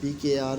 PKR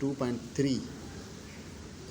2.3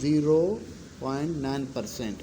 0.9%।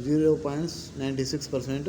0.96%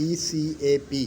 ECAP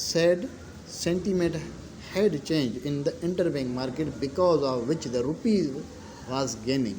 said sentiment had changed in the interbank market because of which the rupee was gaining।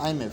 IMF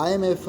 IMF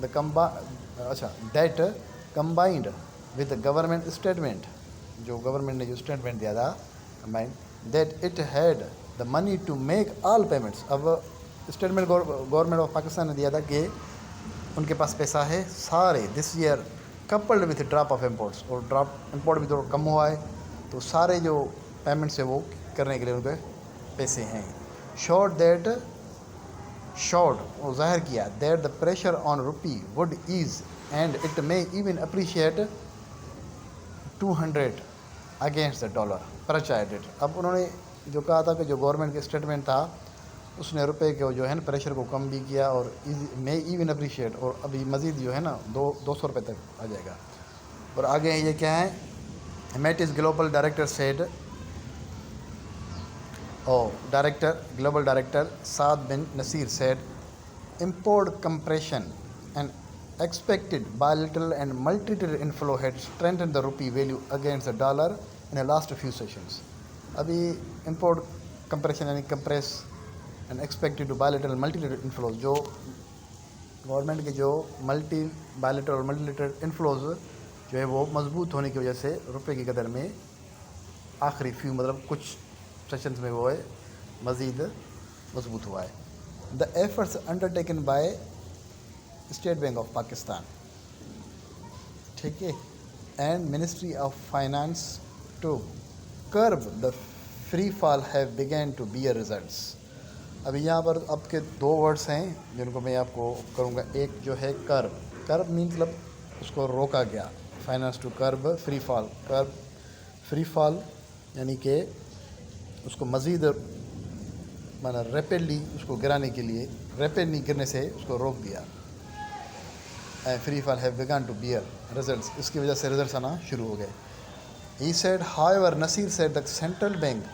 that combined with the government statement جو government نے جو statement دیا تھا that it had the money to make all payments. اب statement government of Pakistan نے دیا تھا کہ ان کے پاس پیسہ ہے سارے this year coupled with drop of imports, اور ڈراپ امپورٹ بھی تھوڑا کم ہوا ہے, تو سارے جو پیمنٹس ہے وہ کرنے کے لیے ان کے پیسے ہیں. شوڈ وہ ظاہر کیا that the pressure on rupee would as and it may even appreciate 200 against the dollar per charged. اب انہوں نے جو کہا تھا کہ جو گورنمنٹ کا اسٹیٹمنٹ تھا اس نے روپے کے جو ہے نا پریشر کو کم بھی کیا, اور مے ایون اپریشیٹ, اور ابھی مزید جو ہے نا 200 روپے تک آ جائے گا. اور آگے یہ کیا ہے, Mettis global director said global director Saad bin Nasir said import compression and expected bilateral and multilateral inflow had strengthened the rupee value against the dollar in the last few sessions. ابھی import compression یعنی compress and expected bilateral and multilateral inflows, جو government کے جو bilateral اور multilateral inflows جو ہے وہ مضبوط ہونے کی وجہ سے روپے کی قدر میں آخری مطلب کچھ سیشنز میں وہ ہے مزید مضبوط ہوا ہے. The efforts undertaken by State bank of Pakistan, ٹھیک ہے, and ministry of finance to curb the free fall have begun to bear results. ابھی یہاں پر اب کے 2 ورڈس ہیں جن کو میں آپ کو کروں گا. ایک جو ہے کرب مینس مطلب اس کو روکا گیا, فائنانس ٹو کرب فری فال یعنی کہ اس کو مزید ریپڈلی اس کو گرانے کے لیے, ریپڈلی گرنے سے اس کو روک دیا. فری فال ہیو بیگن ٹو بیئر ریزلٹس, اس کی وجہ سے ریزلٹس آنا شروع ہو گئے. He said however Nasir said the central bank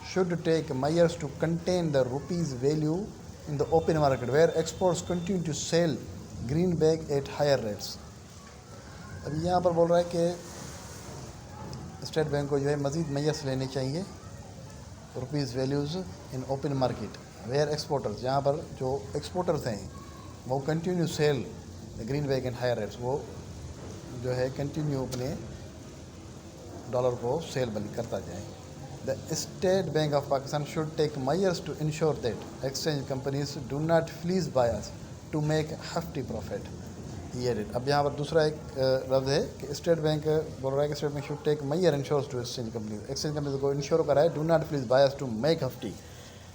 should take measures to contain the rupee's value in the open market where exports continue to sell greenback at higher rates. ابھی یہاں پر بول رہا ہے کہ اسٹیٹ بینک کو جو ہے مزید میئرس لینے چاہیے rupees values in open market where exporters, جہاں پر جو ایکسپورٹرز ہیں وہ continue sell greenback and higher rates, وہ جو ہے کنٹینیو اپنے ڈالر کو سیل بند کرتا جائیں. The state bank of Pakistan should take measures to ensure that exchange companies do not fleece buyers to make hefty profit. اب یہاں پر دوسرا ایک لفظ ہے کہ اسٹیٹ بینک بول رہا ہے کہ state bank should take measure ensures to exchange companies کو انشور کرائے do not fleece buyers to make hefty.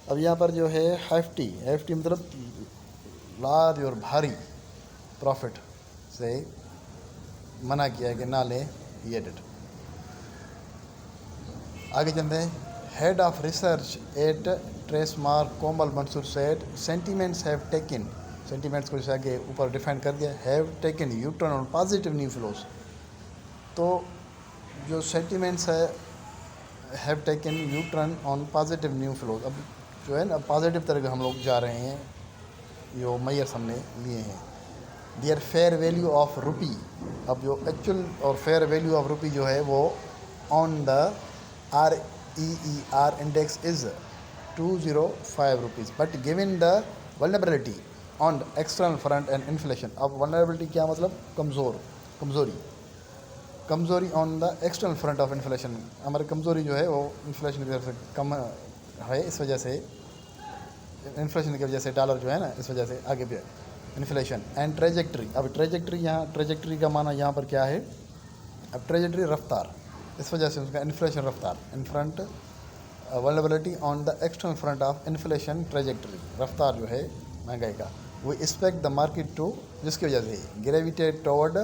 اب یہاں پر جو ہے ہیفٹی مطلب لارج اور بھاری پروفٹ سے منع کیا کہ نہ لیں. آگے چلتے ہیں. Head of research at Tresmark Komal Mansoor said sentiments have taken, sentiments کو جیسے آگے اوپر ڈیفائن کر دیا, have taken U turn on positive new flows. تو جو سینٹیمنٹس ہے have taken U turn on positive new flows, اب جو ہے نا پازیٹیو طرح ہم لوگ جا رہے ہیں, جو میئرس ہم نے لیے ہیں. دیئر فیئر ویلیو آف روپی, اب جو ایکچوئل اور فیئر ویلیو آف روپی جو ہے وہ آن دا REER index is 205 rupees, but given the vulnerability on the external front and inflation. اب vulnerability کیا مطلب کمزوری on the external front of inflation, ہماری کمزوری جو ہے وہ انفلیشن کی طرف سے کم ہے, اس وجہ سے انفلیشن کی وجہ سے ڈالر جو ہے نا اس وجہ سے آگے بھی انفلیشن. اینڈ ٹریجیکٹری, اب ٹریجیکٹری یہاں ٹریجیکٹری کا معنی یہاں پر کیا ہے, اب ٹریجیکٹری رفتار, اس وجہ سے اس کا انفلیشن رفتار in front vulnerability on the external front of inflation trajectory, رفتار جو ہے مہنگائی کا. وہ اسپیکٹ دا مارکیٹ ٹو, جس کی وجہ سے گریویٹیٹ ٹاورڈ,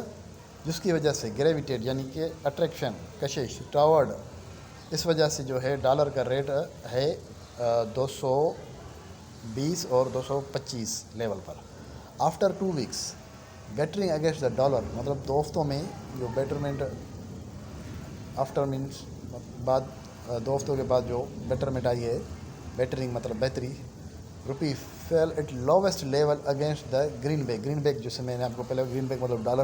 جس کی وجہ سے گریویٹیٹ یعنی کہ اٹریکشن کشش ٹاورڈ, اس وجہ سے جو ہے ڈالر کا ریٹ ہے 220 اور 225 level per. After 2 weeks battering against the dollar, مطلب 2 ہفتوں میں جو بیٹرمنٹ آفٹر مینس بعد 2 ہفتوں کے بعد جو بیٹرمنٹ آئی ہے, بیٹرنگ مطلب بہتری, rupee fell at lowest level against the greenback جسے میں نے آپ کو پہلے گرین بیک مطلب dollar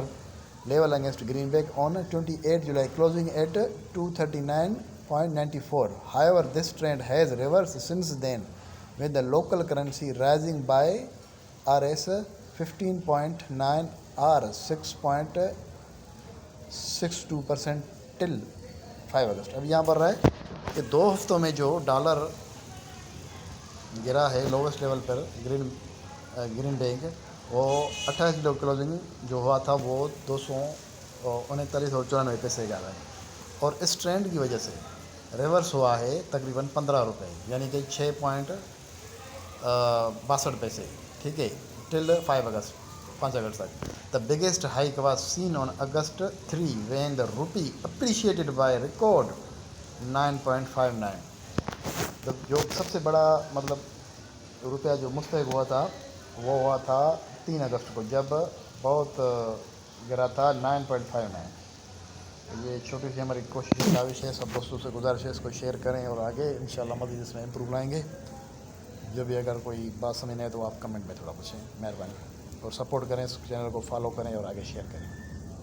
level against greenback on 28 July closing at 239.94. However, this trend has reversed since then with the local currency rising by Rs 15.9 or 6.62% till 5 اگست. اب یہاں پر رہا ہے کہ 2 ہفتوں میں جو ڈالر گرا ہے لوویسٹ لیول پر گرین بینک، وہ 28 کلو کلوزنگ جو ہوا تھا وہ 239.94 پیسے کا ہے، اور اس ٹرینڈ کی وجہ سے ریورس ہوا ہے تقریباً 15 روپے، یعنی کہ 6.62 پیسے. ٹھیک ہے، ٹل 5 اگست 5 اگست تک. The biggest hike was seen on August 3 when the rupee appreciated by record 9.59. جو سب سے بڑا مطلب روپیہ جو مستحق ہوا تھا وہ ہوا تھا 3 اگست کو، جب بہت گرا تھا 9.59. یہ چھوٹی سی ہماری کوشش کاوش ہے، سب دوستوں سے گزارش ہے اس کو شیئر کریں، اور آگے انشاءاللہ مزید اس میں امپروو لائیں گے. جو بھی اگر کوئی بات سمجھ نہیں آئے تو آپ کمنٹ میں تھوڑا پوچھیں، مہربانی، اور سپورٹ کریں، اس چینل کو فالو کریں اور آگے شیئر کریں.